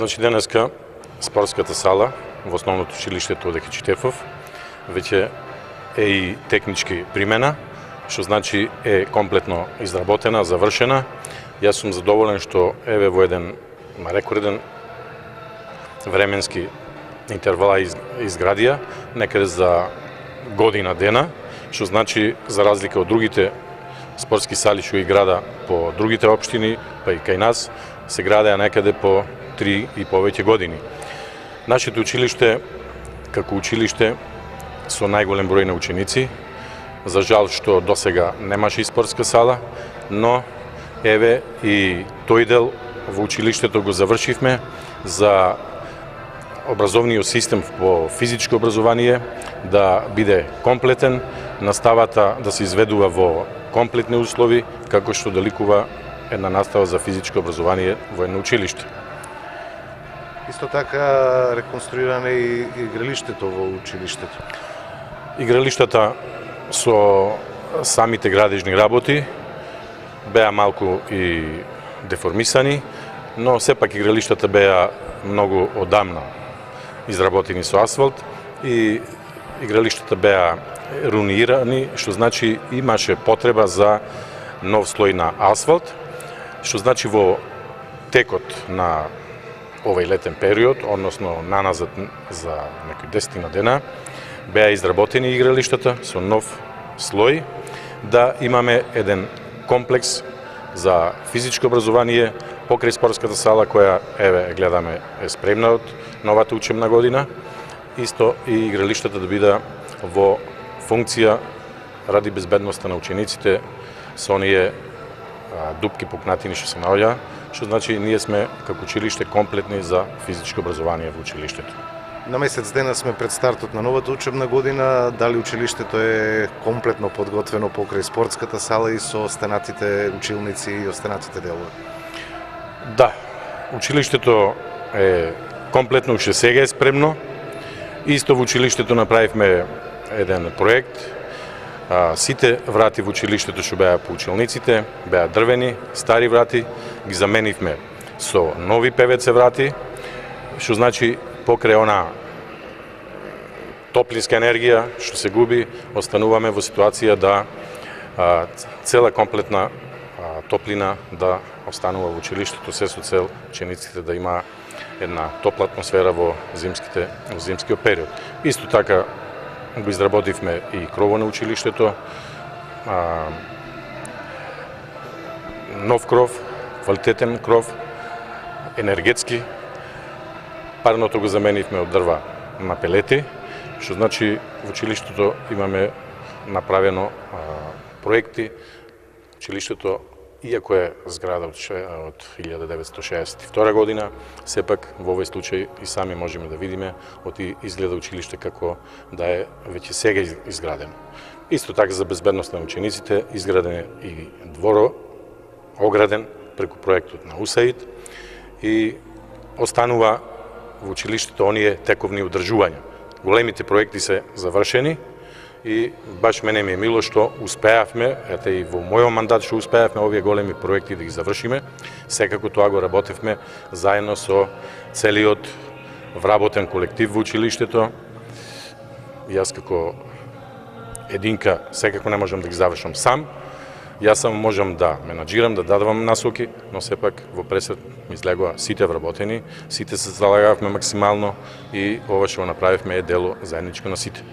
Значи денеска спортската сала во основното училиштето Одеки Читефов веќе е и технички примена, што значи е комплетно изработена, завршена. Јас сум задоволен што еве во еден рекорден временски интервала изградија, некаде за година дена, што значи за разлика од другите спортски сали што ги града по другите општини, па и кај нас, се градеа некаде по 3 и повеќе години. Нашето училиште, како училиште, со најголем број на ученици, за жал што досега немаше и спортска сала, но еве и тој дел во училиштето го завршивме за образовниот систем по физичко образование да биде комплетен, наставата да се изведува во комплетни услови, како што доликува една настава за физичко образование во едно училиште. Исто така реконструиране и игралиштето во училиштето. Игралиштата со самите градежни работи беа малку и деформисани, но сепак игралиштата беа многу одамна изработени со асфалт и игралиштата беа руинирани, што значи имаше потреба за нов слој на асфалт, што значи во текот на овој летен период, односно наназад за некои 10 дена, беа изработени игралиштата со нов слој, да имаме еден комплекс за физичко образование покрај спортската сала која еве гледаме е спремна од новата учебна година, исто и игралиштата да биде во функција ради безбедноста на учениците со оние дупки пукнатини што се наоѓа, што значи ние сме како училиште комплетни за физичко образование во училиштето. На месец дена сме пред стартот на новата учебна година. Дали училиштето е комплетно подготвено покрај спортската сала и со останатите училници и останатите делови? Да, училиштето е комплетно, уште сега е спремно. Исто во училиштето направивме еден проект. Сите врати во училиштето што беа по училниците беа дрвени, стари врати, ги заменивме со нови ПВЦ врати, што значи покрај она топлинска енергија што се губи, остануваме во ситуација да цела комплетна топлина да останува во училиштето, се со цел учениците да има една топла атмосфера во зимскиот период. Исто така го изработивме и крово на училиштето, нов кров, квалитетен кров, енергетски. Парното го заменивме од дрва на пелети, што значи во училиштето имаме направено проекти. Училиштето, иако е зграда од 1962 година, сепак во овој случај и сами можеме да видиме од изгледа училиште како да е веќе сега изградено. Исто така за безбедност на учениците изграден е и дворо, ограден преку проектот на УСАИД и останува во училиштето оние тековни одржувања. Големите проекти се завршени и баш мене ми е мило што успеавме, ете и во мојот мандат што успеавме овие големи проекти да ги завршиме. Секако тоа го работевме заедно со целиот вработен колектив во училиштето. Јас како единка секако не можам да ги завршам сам. Јас само можам да менаџирам, да дадувам насоки, но сепак во пресед ми излегоа сите вработени, сите се залагавме максимално и ова што направивме е дело заедничко на сите.